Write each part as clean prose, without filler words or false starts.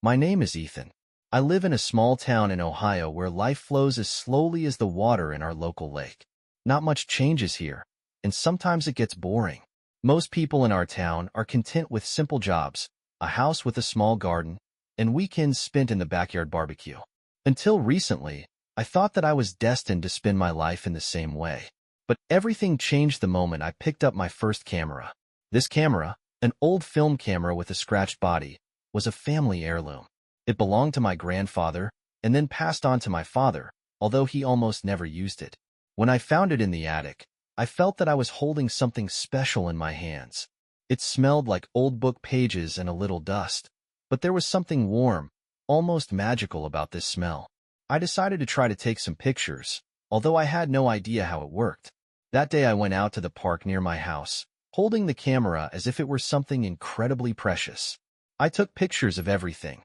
My name is Ethan. I live in a small town in Ohio where life flows as slowly as the water in our local lake. Not much changes here, and sometimes it gets boring. Most people in our town are content with simple jobs, a house with a small garden, and weekends spent in the backyard barbecue. Until recently, I thought that I was destined to spend my life in the same way. But everything changed the moment I picked up my first camera. This camera, an old film camera with a scratched body, was a family heirloom. It belonged to my grandfather and then passed on to my father, although he almost never used it. When I found it in the attic, I felt that I was holding something special in my hands. It smelled like old book pages and a little dust, but there was something warm, almost magical about this smell. I decided to try to take some pictures, although I had no idea how it worked. That day I went out to the park near my house, holding the camera as if it were something incredibly precious. I took pictures of everything.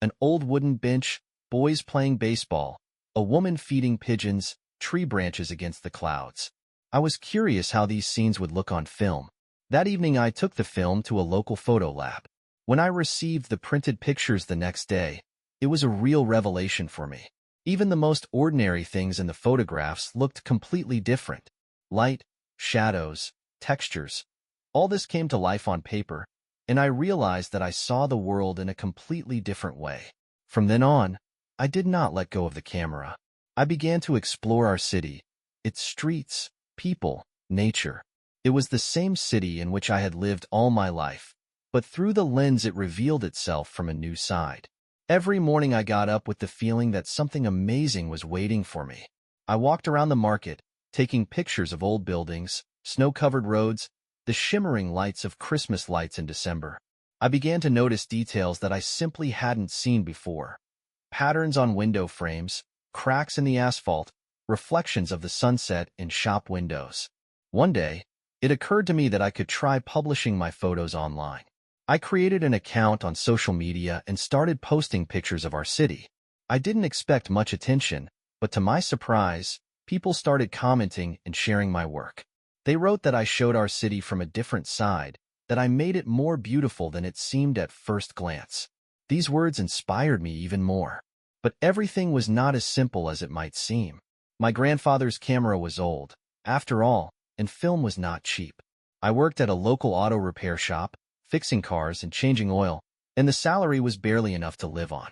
An old wooden bench, boys playing baseball, a woman feeding pigeons, tree branches against the clouds. I was curious how these scenes would look on film. That evening I took the film to a local photo lab. When I received the printed pictures the next day, it was a real revelation for me. Even the most ordinary things in the photographs looked completely different. Light, shadows, textures. All this came to life on paper, and I realized that I saw the world in a completely different way. From then on, I did not let go of the camera. I began to explore our city, its streets, people, nature. It was the same city in which I had lived all my life, but through the lens it revealed itself from a new side. Every morning I got up with the feeling that something amazing was waiting for me. I walked around the market, taking pictures of old buildings, snow-covered roads, the shimmering lights of Christmas lights in December. I began to notice details that I simply hadn't seen before. Patterns on window frames, cracks in the asphalt, reflections of the sunset in shop windows. One day, it occurred to me that I could try publishing my photos online. I created an account on social media and started posting pictures of our city. I didn't expect much attention, but to my surprise, people started commenting and sharing my work. They wrote that I showed our city from a different side, that I made it more beautiful than it seemed at first glance. These words inspired me even more. But everything was not as simple as it might seem. My grandfather's camera was old, after all, and film was not cheap. I worked at a local auto repair shop, fixing cars and changing oil, and the salary was barely enough to live on.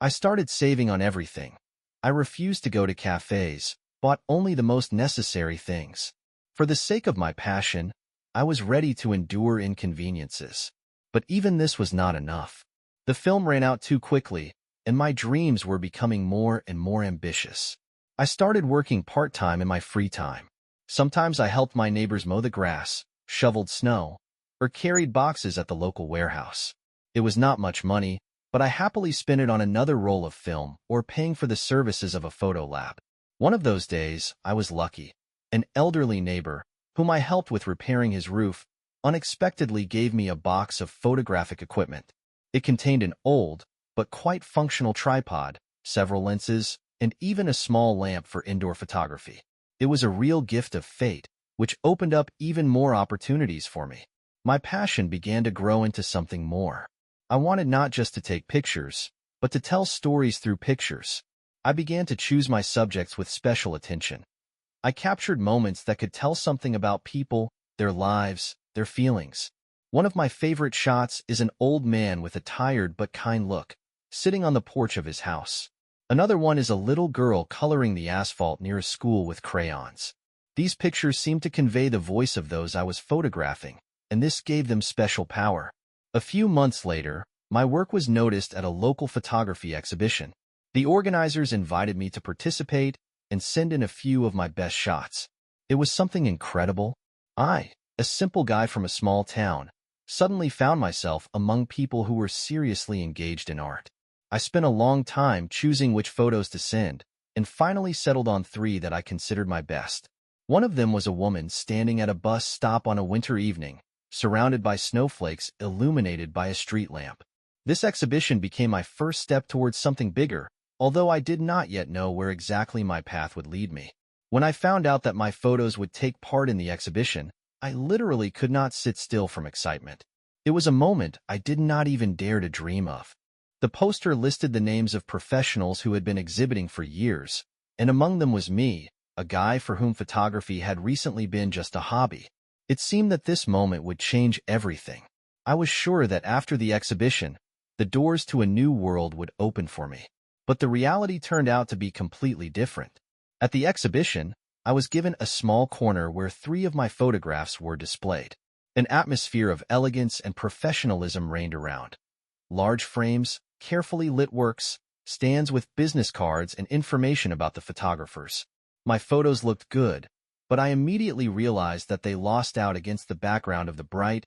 I started saving on everything. I refused to go to cafes, bought only the most necessary things. For the sake of my passion, I was ready to endure inconveniences. But even this was not enough. The film ran out too quickly, and my dreams were becoming more and more ambitious. I started working part-time in my free time. Sometimes I helped my neighbors mow the grass, shoveled snow, or carried boxes at the local warehouse. It was not much money, but I happily spent it on another roll of film or paying for the services of a photo lab. One of those days, I was lucky. An elderly neighbor, whom I helped with repairing his roof, unexpectedly gave me a box of photographic equipment. It contained an old, but quite functional tripod, several lenses, and even a small lamp for indoor photography. It was a real gift of fate, which opened up even more opportunities for me. My passion began to grow into something more. I wanted not just to take pictures, but to tell stories through pictures. I began to choose my subjects with special attention. I captured moments that could tell something about people, their lives, their feelings. One of my favorite shots is an old man with a tired but kind look, sitting on the porch of his house. Another one is a little girl coloring the asphalt near a school with crayons. These pictures seemed to convey the voice of those I was photographing, and this gave them special power. A few months later, my work was noticed at a local photography exhibition. The organizers invited me to participate and send in a few of my best shots. It was something incredible. I, a simple guy from a small town, suddenly found myself among people who were seriously engaged in art. I spent a long time choosing which photos to send, and finally settled on 3 that I considered my best. One of them was a woman standing at a bus stop on a winter evening, surrounded by snowflakes illuminated by a street lamp. This exhibition became my first step towards something bigger, although I did not yet know where exactly my path would lead me. When I found out that my photos would take part in the exhibition, I literally could not sit still from excitement. It was a moment I did not even dare to dream of. The poster listed the names of professionals who had been exhibiting for years, and among them was me, a guy for whom photography had recently been just a hobby. It seemed that this moment would change everything. I was sure that after the exhibition, the doors to a new world would open for me. But the reality turned out to be completely different. At the exhibition, I was given a small corner where 3 of my photographs were displayed. An atmosphere of elegance and professionalism reigned around. Large frames, carefully lit works, stands with business cards and information about the photographers. My photos looked good, but I immediately realized that they lost out against the background of the bright,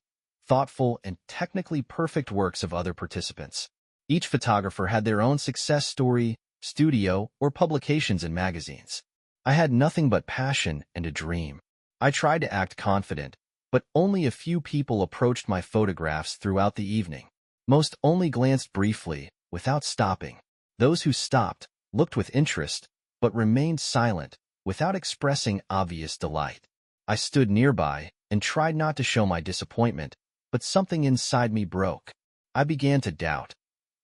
thoughtful, and technically perfect works of other participants. Each photographer had their own success story, studio, or publications in magazines. I had nothing but passion and a dream. I tried to act confident, but only a few people approached my photographs throughout the evening. Most only glanced briefly, without stopping. Those who stopped looked with interest, but remained silent, without expressing obvious delight. I stood nearby and tried not to show my disappointment, but something inside me broke. I began to doubt.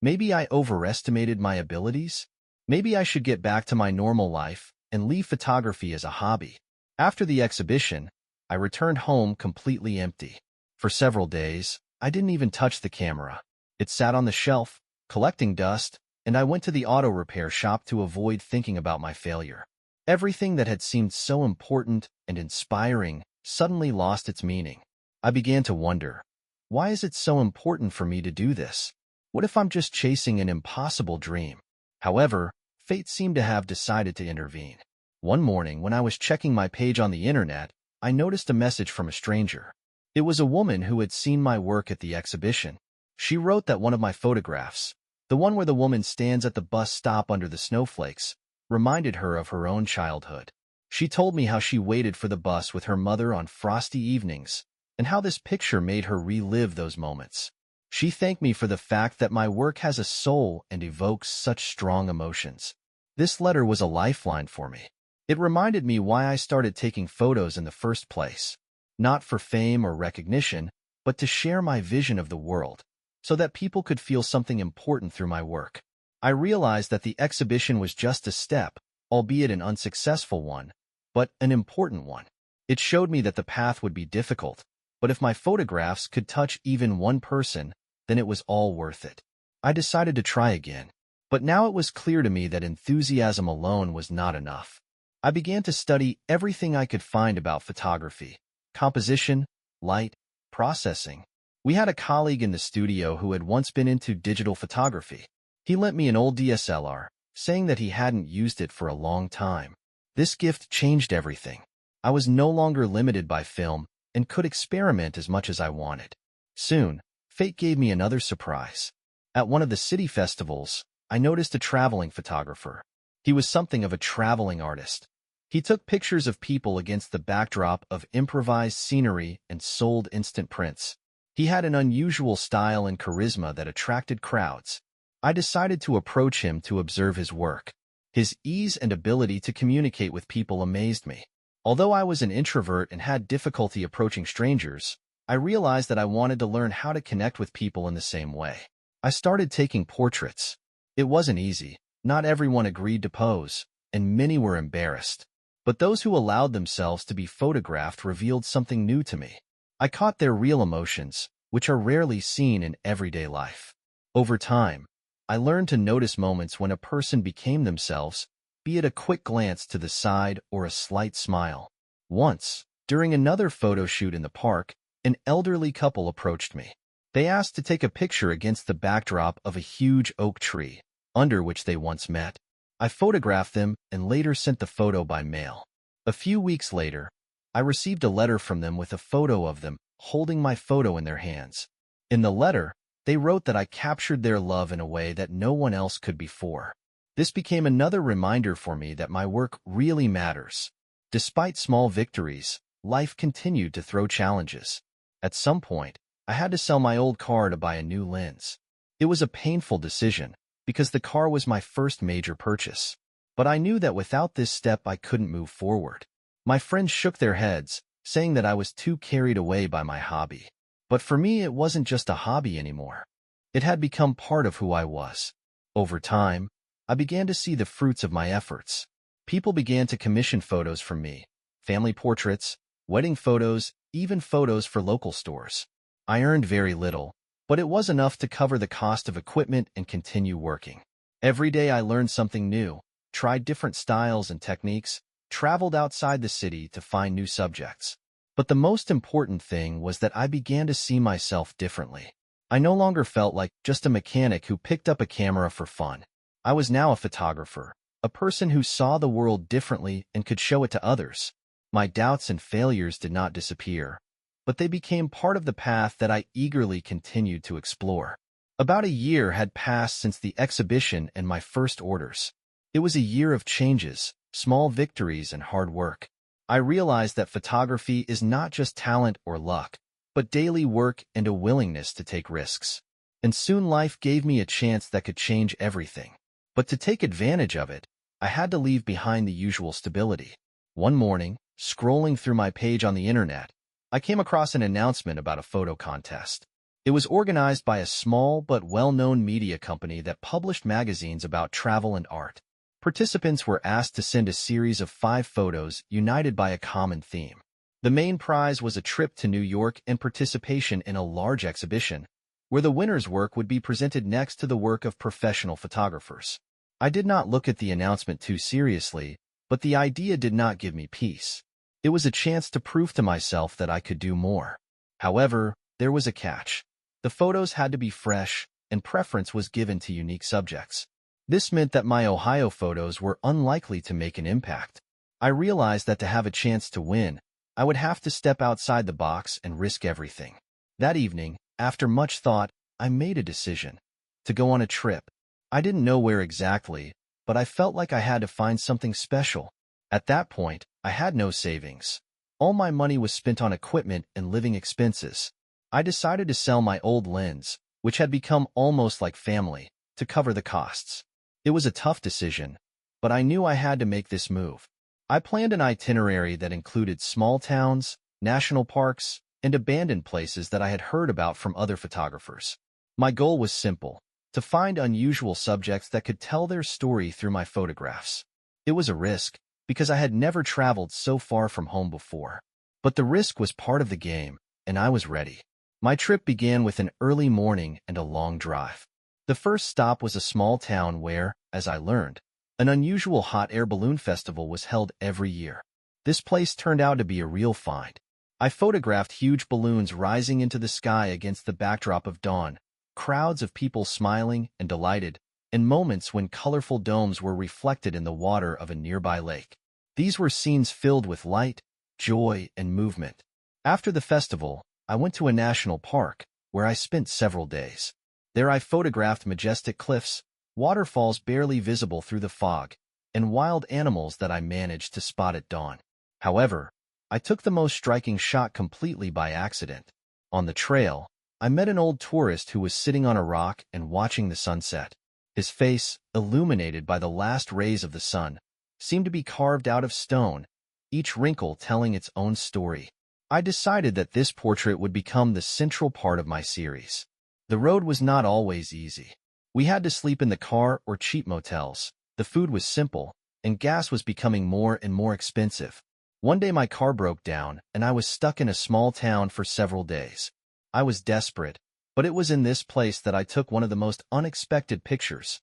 Maybe I overestimated my abilities? Maybe I should get back to my normal life and leave photography as a hobby. After the exhibition, I returned home completely empty. For several days, I didn't even touch the camera. It sat on the shelf, collecting dust, and I went to the auto repair shop to avoid thinking about my failure. Everything that had seemed so important and inspiring suddenly lost its meaning. I began to wonder, why is it so important for me to do this? What if I'm just chasing an impossible dream? However, fate seemed to have decided to intervene. One morning, when I was checking my page on the internet, I noticed a message from a stranger. It was a woman who had seen my work at the exhibition. She wrote that one of my photographs, the one where the woman stands at the bus stop under the snowflakes, reminded her of her own childhood. She told me how she waited for the bus with her mother on frosty evenings, and how this picture made her relive those moments. She thanked me for the fact that my work has a soul and evokes such strong emotions. This letter was a lifeline for me. It reminded me why I started taking photos in the first place. Not for fame or recognition, but to share my vision of the world, so that people could feel something important through my work. I realized that the exhibition was just a step, albeit an unsuccessful one, but an important one. It showed me that the path would be difficult, but if my photographs could touch even one person, then it was all worth it. I decided to try again, but now it was clear to me that enthusiasm alone was not enough. I began to study everything I could find about photography: composition, light, processing. We had a colleague in the studio who had once been into digital photography. He lent me an old DSLR, saying that he hadn't used it for a long time. This gift changed everything. I was no longer limited by film and could experiment as much as I wanted. Soon, fate gave me another surprise. At one of the city festivals, I noticed a traveling photographer. He was something of a traveling artist. He took pictures of people against the backdrop of improvised scenery and sold instant prints. He had an unusual style and charisma that attracted crowds. I decided to approach him to observe his work. His ease and ability to communicate with people amazed me. Although I was an introvert and had difficulty approaching strangers, I realized that I wanted to learn how to connect with people in the same way. I started taking portraits. It wasn't easy. Not everyone agreed to pose, and many were embarrassed. But those who allowed themselves to be photographed revealed something new to me. I caught their real emotions, which are rarely seen in everyday life. Over time, I learned to notice moments when a person became themselves, be it a quick glance to the side or a slight smile. Once, during another photo shoot in the park, an elderly couple approached me. They asked to take a picture against the backdrop of a huge oak tree, under which they once met. I photographed them and later sent the photo by mail. A few weeks later, I received a letter from them with a photo of them holding my photo in their hands. In the letter, they wrote that I captured their love in a way that no one else could before. This became another reminder for me that my work really matters. Despite small victories, life continued to throw challenges. At some point, I had to sell my old car to buy a new lens. It was a painful decision, because the car was my first major purchase. But I knew that without this step I couldn't move forward. My friends shook their heads, saying that I was too carried away by my hobby. But for me, it wasn't just a hobby anymore. It had become part of who I was. Over time, I began to see the fruits of my efforts. People began to commission photos from me, family portraits, wedding photos, even photos for local stores. I earned very little, but it was enough to cover the cost of equipment and continue working. Every day I learned something new, tried different styles and techniques, traveled outside the city to find new subjects. But the most important thing was that I began to see myself differently. I no longer felt like just a mechanic who picked up a camera for fun. I was now a photographer, a person who saw the world differently and could show it to others. My doubts and failures did not disappear, but they became part of the path that I eagerly continued to explore. About a year had passed since the exhibition and my first orders. It was a year of changes, small victories, and hard work. I realized that photography is not just talent or luck, but daily work and a willingness to take risks. And soon life gave me a chance that could change everything. But to take advantage of it, I had to leave behind the usual stability. One morning, scrolling through my page on the internet, I came across an announcement about a photo contest. It was organized by a small but well-known media company that published magazines about travel and art. Participants were asked to send a series of 5 photos united by a common theme. The main prize was a trip to New York and participation in a large exhibition, where the winner's work would be presented next to the work of professional photographers. I did not look at the announcement too seriously, but the idea did not give me peace. It was a chance to prove to myself that I could do more. However, there was a catch. The photos had to be fresh, and preference was given to unique subjects. This meant that my Ohio photos were unlikely to make an impact. I realized that to have a chance to win, I would have to step outside the box and risk everything. That evening, after much thought, I made a decision to go on a trip. I didn't know where exactly, but I felt like I had to find something special. At that point, I had no savings. All my money was spent on equipment and living expenses. I decided to sell my old lens, which had become almost like family, to cover the costs. It was a tough decision, but I knew I had to make this move. I planned an itinerary that included small towns, national parks, and abandoned places that I had heard about from other photographers. My goal was simple: to find unusual subjects that could tell their story through my photographs. It was a risk, because I had never traveled so far from home before. But the risk was part of the game, and I was ready. My trip began with an early morning and a long drive. The first stop was a small town where, as I learned, an unusual hot air balloon festival was held every year. This place turned out to be a real find. I photographed huge balloons rising into the sky against the backdrop of dawn, crowds of people smiling and delighted, and moments when colorful domes were reflected in the water of a nearby lake. These were scenes filled with light, joy, and movement. After the festival, I went to a national park, where I spent several days. There I photographed majestic cliffs, waterfalls barely visible through the fog, and wild animals that I managed to spot at dawn. However, I took the most striking shot completely by accident. On the trail, I met an old tourist who was sitting on a rock and watching the sunset. His face, illuminated by the last rays of the sun, seemed to be carved out of stone, each wrinkle telling its own story. I decided that this portrait would become the central part of my series. The road was not always easy. We had to sleep in the car or cheap motels. The food was simple, and gas was becoming more and more expensive. One day my car broke down, and I was stuck in a small town for several days. I was desperate, but it was in this place that I took one of the most unexpected pictures.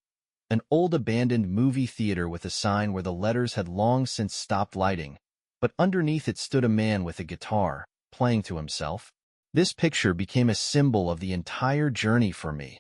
An old abandoned movie theater with a sign where the letters had long since stopped lighting, but underneath it stood a man with a guitar, playing to himself. This picture became a symbol of the entire journey for me,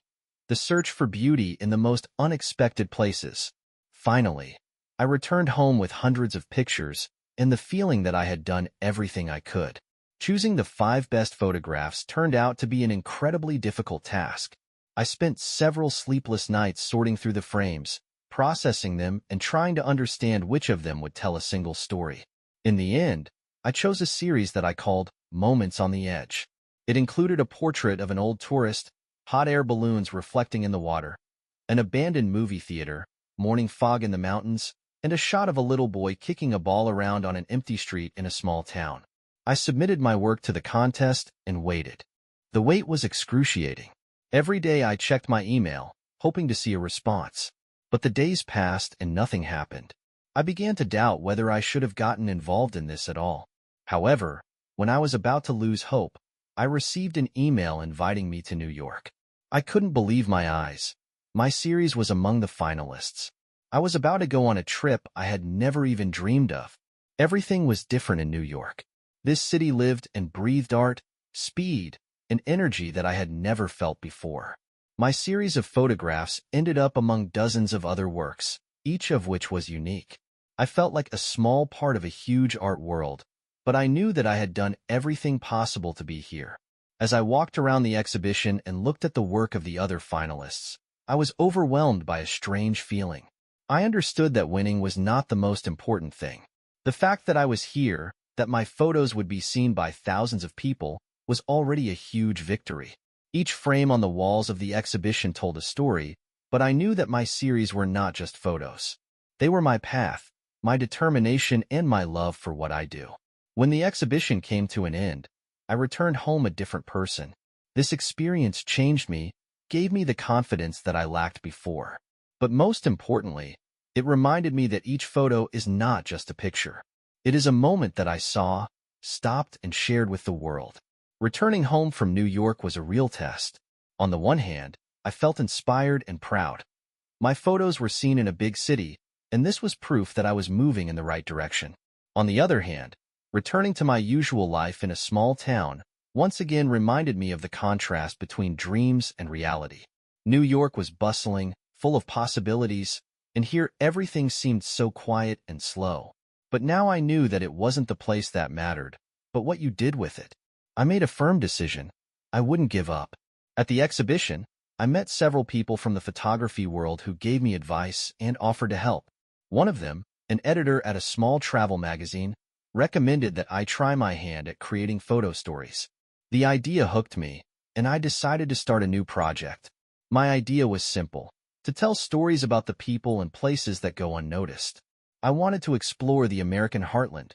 the search for beauty in the most unexpected places. Finally, I returned home with hundreds of pictures and the feeling that I had done everything I could. Choosing the 5 best photographs turned out to be an incredibly difficult task. I spent several sleepless nights sorting through the frames, processing them, and trying to understand which of them would tell a single story. In the end, I chose a series that I called Moments on the Edge. It included a portrait of an old tourist, hot air balloons reflecting in the water, an abandoned movie theater, morning fog in the mountains, and a shot of a little boy kicking a ball around on an empty street in a small town. I submitted my work to the contest and waited. The wait was excruciating. Every day I checked my email, hoping to see a response. But the days passed and nothing happened. I began to doubt whether I should have gotten involved in this at all. However, when I was about to lose hope, I received an email inviting me to New York. I couldn't believe my eyes. My series was among the finalists. I was about to go on a trip I had never even dreamed of. Everything was different in New York. This city lived and breathed art, speed, and energy that I had never felt before. My series of photographs ended up among dozens of other works, each of which was unique. I felt like a small part of a huge art world, but I knew that I had done everything possible to be here. As I walked around the exhibition and looked at the work of the other finalists, I was overwhelmed by a strange feeling. I understood that winning was not the most important thing. The fact that I was here, that my photos would be seen by thousands of people, was already a huge victory. Each frame on the walls of the exhibition told a story, but I knew that my series were not just photos. They were my path, my determination, and my love for what I do. When the exhibition came to an end, I returned home a different person. This experience changed me, gave me the confidence that I lacked before. But most importantly, it reminded me that each photo is not just a picture. It is a moment that I saw, stopped, and shared with the world. Returning home from New York was a real test. On the one hand, I felt inspired and proud. My photos were seen in a big city, and this was proof that I was moving in the right direction. On the other hand, returning to my usual life in a small town once again reminded me of the contrast between dreams and reality. New York was bustling, full of possibilities, and here everything seemed so quiet and slow. But now I knew that it wasn't the place that mattered, but what you did with it. I made a firm decision. I wouldn't give up. At the exhibition, I met several people from the photography world who gave me advice and offered to help. One of them, an editor at a small travel magazine, recommended that I try my hand at creating photo stories. The idea hooked me, and I decided to start a new project. My idea was simple: to tell stories about the people and places that go unnoticed. I wanted to explore the American heartland,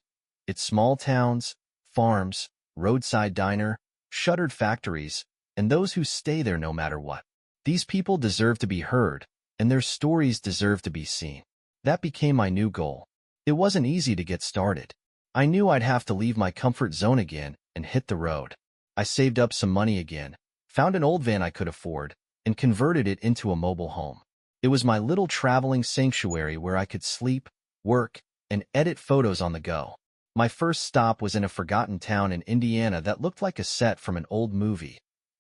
its small towns, farms, roadside diner, shuttered factories, and those who stay there no matter what. These people deserve to be heard, and their stories deserve to be seen. That became my new goal. It wasn't easy to get started. I knew I'd have to leave my comfort zone again and hit the road. I saved up some money again, found an old van I could afford, and converted it into a mobile home. It was my little traveling sanctuary where I could sleep, work, and edit photos on the go. My first stop was in a forgotten town in Indiana that looked like a set from an old movie.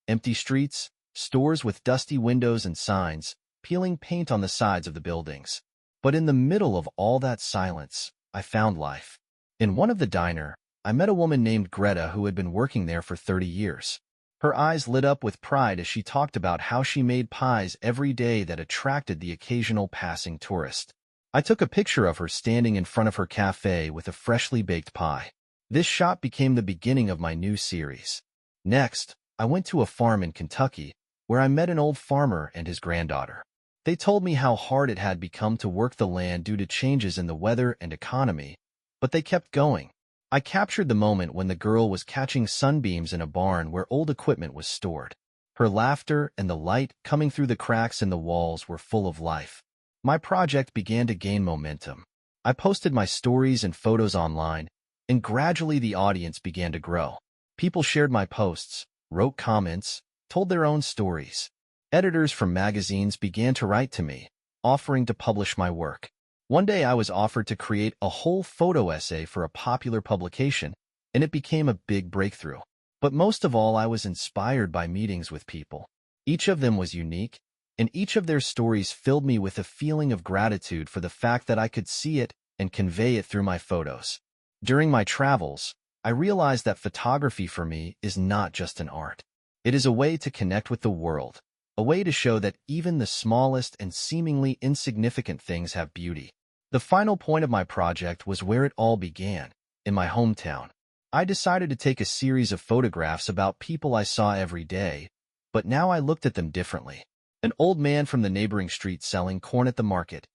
Empty streets, stores with dusty windows and signs, peeling paint on the sides of the buildings. But in the middle of all that silence, I found life. In one of the diner, I met a woman named Greta who had been working there for 30 years. Her eyes lit up with pride as she talked about how she made pies every day that attracted the occasional passing tourist. I took a picture of her standing in front of her cafe with a freshly baked pie. This shot became the beginning of my new series. Next, I went to a farm in Kentucky, where I met an old farmer and his granddaughter. They told me how hard it had become to work the land due to changes in the weather and economy, but they kept going. I captured the moment when the girl was catching sunbeams in a barn where old equipment was stored. Her laughter and the light coming through the cracks in the walls were full of life. My project began to gain momentum. I posted my stories and photos online, and gradually the audience began to grow. People shared my posts, wrote comments, told their own stories. Editors from magazines began to write to me, offering to publish my work. One day I was offered to create a whole photo essay for a popular publication, and it became a big breakthrough. But most of all, I was inspired by meetings with people. Each of them was unique, and each of their stories filled me with a feeling of gratitude for the fact that I could see it and convey it through my photos. During my travels, I realized that photography for me is not just an art. It is a way to connect with the world, a way to show that even the smallest and seemingly insignificant things have beauty. The final point of my project was where it all began, in my hometown. I decided to take a series of photographs about people I saw every day, but now I looked at them differently. An old man from the neighboring street selling corn at the market,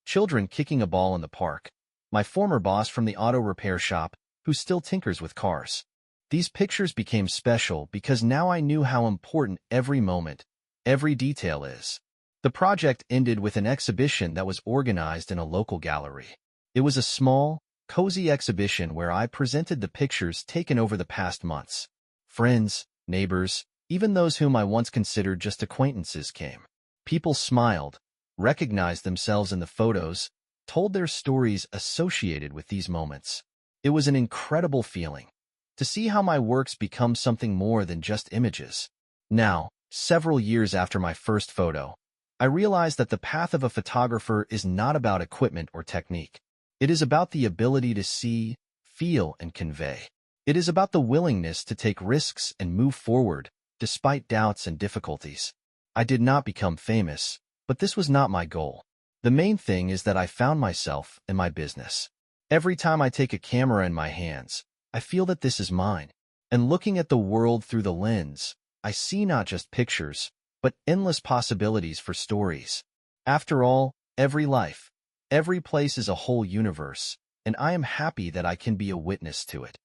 children kicking a ball in the park, my former boss from the auto repair shop who still tinkers with cars. These pictures became special because now I knew how important every moment, Every detail is. The project ended with an exhibition that was organized in a local gallery. It was a small, cozy exhibition where I presented the pictures taken over the past months. Friends, neighbors, even those whom I once considered just acquaintances came. People smiled, recognized themselves in the photos, told their stories associated with these moments. It was an incredible feeling to see how my works become something more than just images. Now, several years after my first photo, I realized that the path of a photographer is not about equipment or technique. It is about the ability to see, feel, and convey. It is about the willingness to take risks and move forward, despite doubts and difficulties. I did not become famous, but this was not my goal. The main thing is that I found myself in my business. Every time I take a camera in my hands, I feel that this is mine. And looking at the world through the lens, I see not just pictures, but endless possibilities for stories. After all, every life, every place is a whole universe, and I am happy that I can be a witness to it.